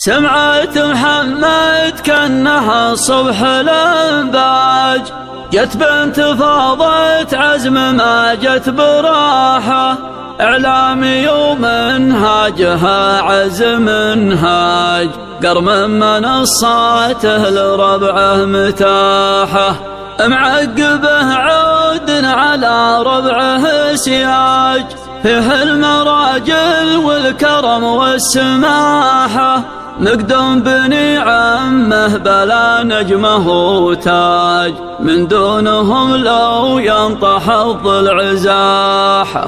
سمعت محمد كأنها الصبح الانباج، جت بنت فاضت عزم ما جت براحة، إعلامي ومنهاجها عزم منهاج، قرم منصاته لربعه متاحة، معقبه عود على ربعه سياج، فيه المراجل والكرم والسماحة، مقدم بني عمه بلا نجمه وتاج، من دونهم لو ينطح الضلع زاحة.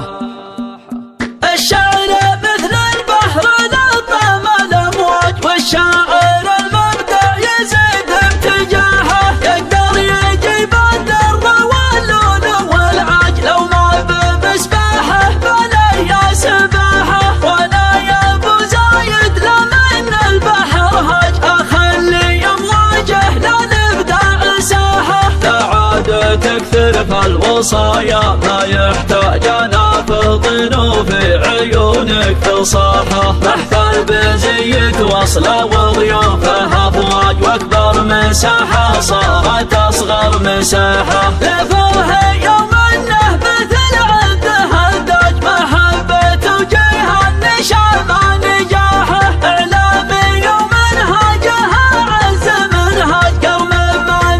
الشعر مثل البحر لطم الأمواج، والشاعر المبدع يزيد ابتجاحه، يقدر يجيب الدر واللون والعاج، لو ما بمسباحه فلا يا سباحه، ولا يا ابو زايد لمن البحر هاج، اخلي امواجه للابداع ساحه، لا عاد تكثر فالوصايا ما يحتاج انافض وفي عيونك فصاحة، محفل بزيك وصله وضيوفه افواج، واكبر مساحة صارت اصغر مساحة، لفوها يوم انه مثل عده الداج، محبة وجيها النشام نجاحه، اعلامي ومنهاجها عز منهاج، قرم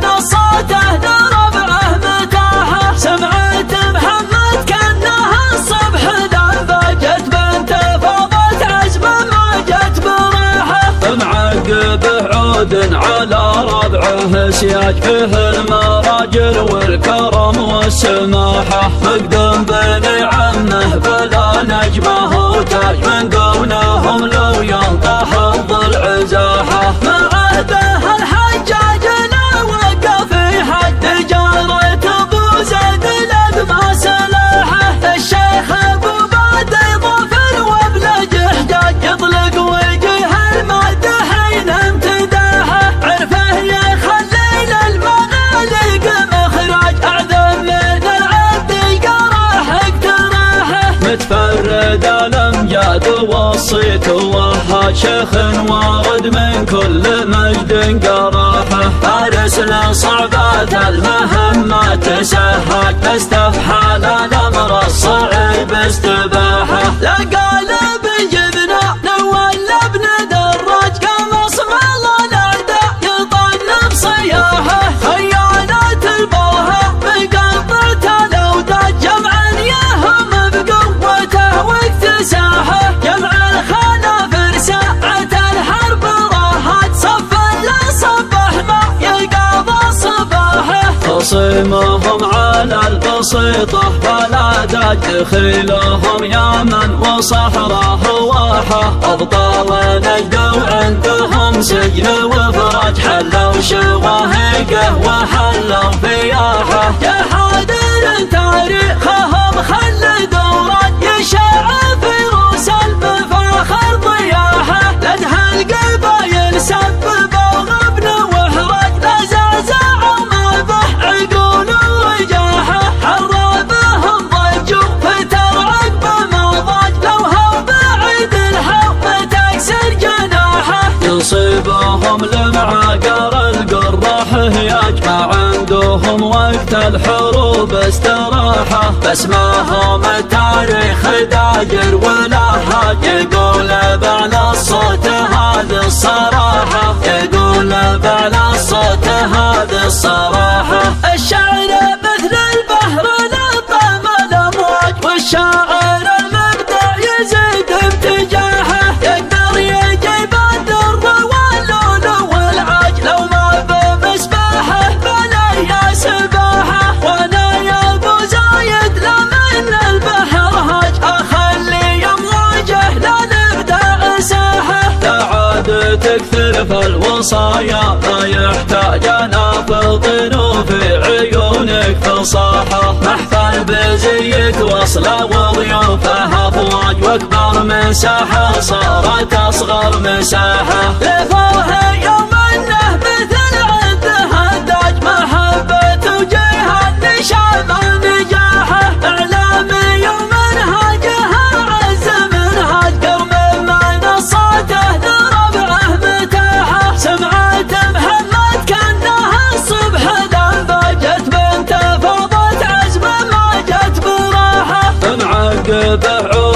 منصاته لربعه متاحه، سمعت محمد كأنها الصبح الانباج، بنت فاضت عزم ما جت براحه، معقبه عود على ربعه سياج، فيه المراجل والكرم والسماحه، مقدم بني عمه بلا نجمه وتاج، من دونهم لو ينطح الضلع زاحه، معه به الحجاج لو وقف يحد، تجارة ابو زيد لدمى سلاحه، الشيخ ابو بادي ظفر وابن جحجاج، يطلق وجه المادحين امتداحه، عرفه يخلي للمغاليق مخراج، اعظم من العبد قراح اقتراحه، متفرد الامجاد والصيت ووهاج، شيخ وارد من كل مجد قراحه، فارس لصعبات المهمات تسهاج، استفحال الامر الصعب استباحه، لا قالب جبنا نولى ابن دراج، قمص مال الاعداء يطن بصياحه، خيانات البوها بقطرة الاوداج، جمعا يهم بقوته واكتساحه، جمع الخنافر ساعة الحرب راهات، صفا لصبح ما يقاضى صباحه، خصيمهم على البسيطة فلا تاج، دخيلهم يمن وصحراء هواحة، أبطال نجد وعندهم سجن وفراج، حلوا شواهقه وحلوا فياحة، يا حاضر تاريخهم خل دوران، يشاع في روس المفاخر ضياحة، لدها القبايل سببوا غبن وحراج، لزعزعوا ما به عقول ورجاحة، حرابهم ضجوا فتر عقب ما ضاج، لو هو بعيد الحوم تكسر جناحه، يصيبهم لمعاقر القراح هياج، ما عندهم وقت الحروب استراحة، بس ما هم التاريخ داجر ولا هاج، يقول بعلى الصوت هذه الصراحة، يقول بعلى الصوت هذه الصراحة، الشعر مثل البحر لطم الأمواج، والشاعر المبدع يزيد ابتجاحه، يقدر يجيب الدر واللون والعاج، لو ما بمسباحه فلا يا سباحه، ولا يا ابو زايد لمن البحر هاج، اخلي امواجه للابداع ساحه، لا عاد تكثر فالوصايا ما يحتاج انافض وفي عيونك فصاحة، محفل بزيك وصله وضيوفه افواج، واكبر مساحة صارت اصغر مساحة، لفوها يوم انه مثل عده الداج، محبة وجيها النشام نجاحه، اعلامي ومنهاجها عز منهاج، قرم منصاته لربعه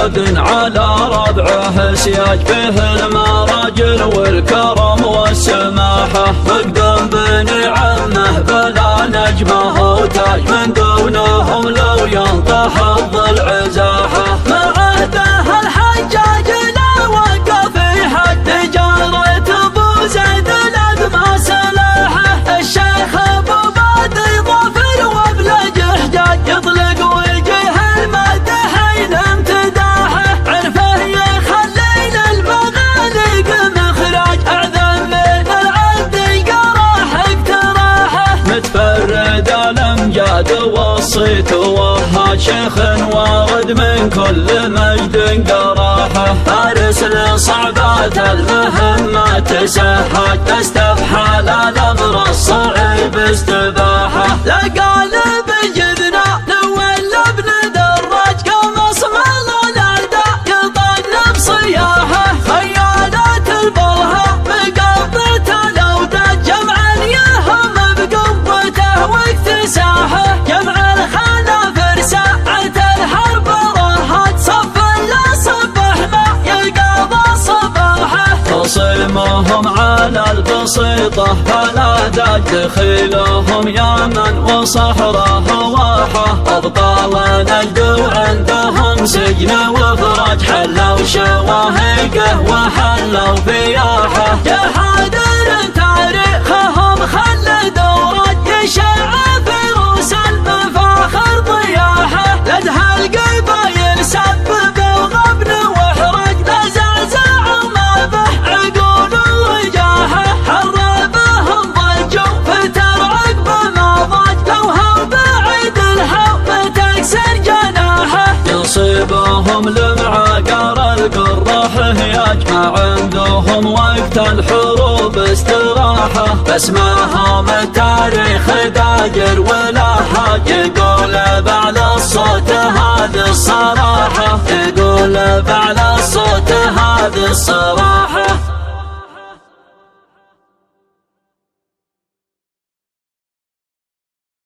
جود على ربعه سياج فيه المراجل والكرم والسماحة مقدم بني عمه بلا نجمه وتاج من دونهم لو ينطح الضلع زاحه معهده الحجاج لا وقف حد تجارة ابو زيد الادمى سلاحه الشيخ ابو بادي ظفر وابلج حجاج يطلق وجه المدحين امتداحه عرفه يخلين المغاليق مخراج اعظم من العبد قراح اقتراحه متفرد الامجاد والصيت وهاد شيخ وارد من كل مجد قراحه فارس لصعبات المهمات تسهج تستفحل الامر الصعب استباحه لا قالب جذنا نولى ابن دراج كمصمل الاعداء يطنب صياحه خيالات البرهه بقبضته الاوداد جمعا يهم بقوته واكتساحه جمع الخلف ساعة الحرب رهات صف لا صبح ما يقضى صباحه تصيمهم على البسيطة فلا داج دخيلهم يمن وصحراء هواحه أبطال نجد وعندهم سجن وفرج حلوا شواهقه وحلوا فياحه جحادر تاريخهم خلد ورد يشع فروس المفاخر ضياحه لدها القبايل سبب وغبن وحرج لزعزع ما به عقول وجاحه حربهم ضجوا فتر عقب ما ضج لو هو بعيد الحب تكسر جناحه يصيبهم لمعاقر القراح هياج ما عندهم وقت الحروب استراحه بس ما هم التاريخ داجر ولا حاج يقول بعلى الصوت هذه الصراحه يقول بعلى الصوت هذه الصراحه